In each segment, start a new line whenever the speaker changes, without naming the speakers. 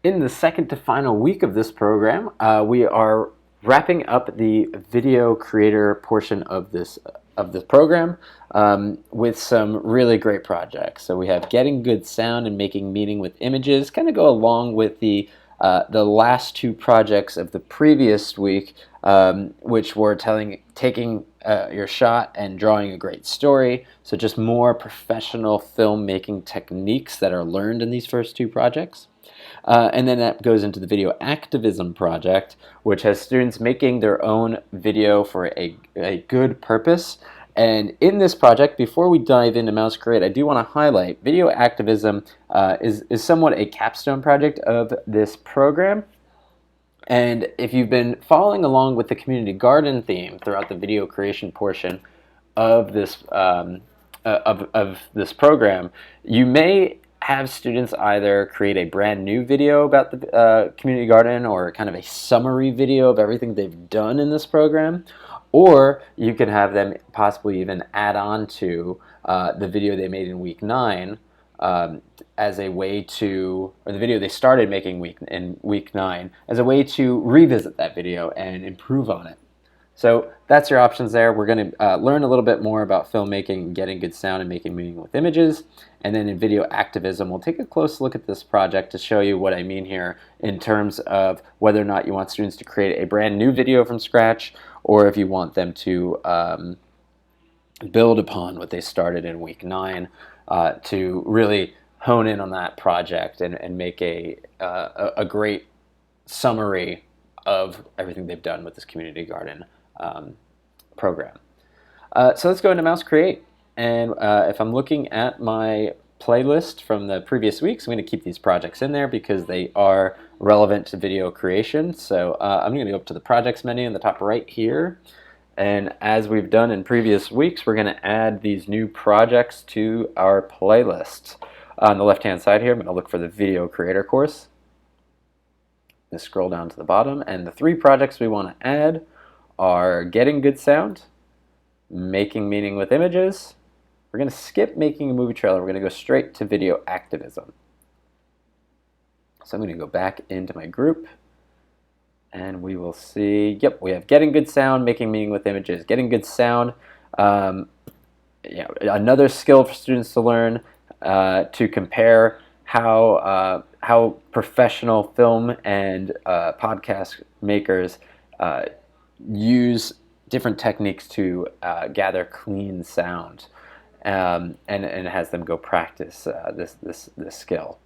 In the second to final week of this program, we are wrapping up the video creator portion of this program with some really great projects. So we have getting good sound and making meaning with images, kind of go along with the last two projects of the previous week, which were taking your shot and drawing a great story. So just more professional filmmaking techniques that are learned in these first two projects. And then that goes into the video activism project, which has students making their own video for a good purpose. And in this project, before we dive into Mouse Create, I do want to highlight video activism is somewhat a capstone project of this program. And if you've been following along with the community garden theme throughout the video creation portion of this of this program, you may have students either create a brand new video about the community garden or kind of a summary video of everything they've done in this program, or you can have them possibly even add on to the video they made in week 9 as a way to, or the video they started making in week 9 as a way to revisit that video and improve on it. So that's your options there. We're going to learn a little bit more about filmmaking, getting good sound, and making meaning with images. And then in video activism, we'll take a close look at this project to show you what I mean here in terms of whether or not you want students to create a brand new video from scratch, or if you want them to build upon what they started in week 9 to really hone in on that project and make a great summary of everything they've done with this community garden program. So let's go into Mouse Create. And if I'm looking at my playlist from the previous weeks, I'm going to keep these projects in there because they are relevant to video creation. So I'm going to go up to the projects menu in the top right here. And as we've done in previous weeks, we're going to add these new projects to our playlist. On the left-hand side here, I'm going to look for the video creator course. I'm going to scroll down to the bottom, and the 3 projects we want to add are getting good sound, making meaning with images. We're going to skip making a movie trailer. We're going to go straight to video activism. So I'm going to go back into my group, and we will see, yep, we have getting good sound, making meaning with images. Getting good sound, another skill for students to learn to compare how professional film and podcast makers use different techniques to gather clean sound, and it has them go practice this skill.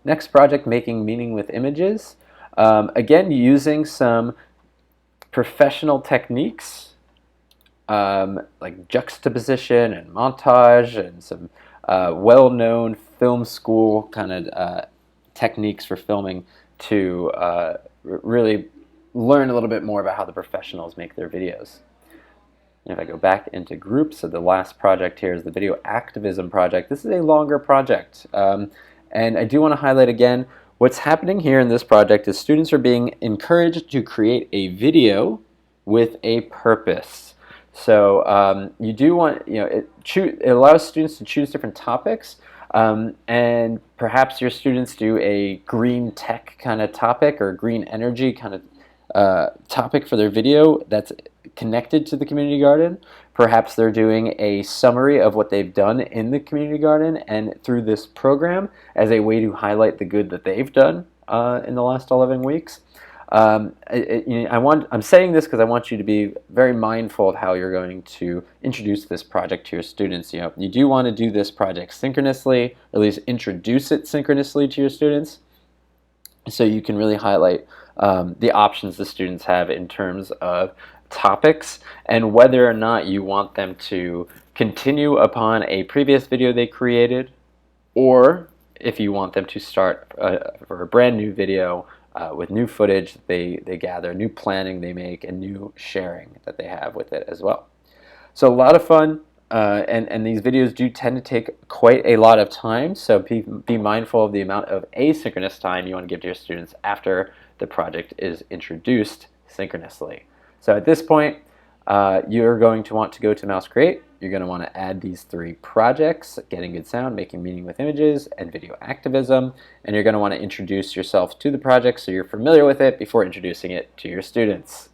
Next project, making meaning with images. Again, using some professional techniques like juxtaposition and montage and some well-known film school kind of techniques for filming to really learn a little bit more about how the professionals make their videos. And if I go back into groups, so the last project here is the video activism project. This is a longer project. And I do want to highlight again, what's happening here in this project is students are being encouraged to create a video with a purpose. So you do want, it allows students to choose different topics, and perhaps your students do a green tech kind of topic or green energy kind of topic for their video that's connected to the community garden. Perhaps they're doing a summary of what they've done in the community garden and through this program as a way to highlight the good that they've done in the last 11 weeks. I'm saying this because I want you to be very mindful of how you're going to introduce this project to your students. You do want to do this project synchronously, or at least introduce it synchronously to your students, so you can really highlight the options the students have in terms of topics and whether or not you want them to continue upon a previous video they created, or if you want them to start for a brand new video with new footage they gather, new planning they make, and new sharing that they have with it as well. So a lot of fun, and these videos do tend to take quite a lot of time, so be mindful of the amount of asynchronous time you want to give to your students after the project is introduced synchronously. So at this point, you're going to want to go to Mouse Create. You're going to want to add these 3 projects: Getting Good Sound, Making Meaning with Images, and Video Activism. And you're going to want to introduce yourself to the project so you're familiar with it before introducing it to your students.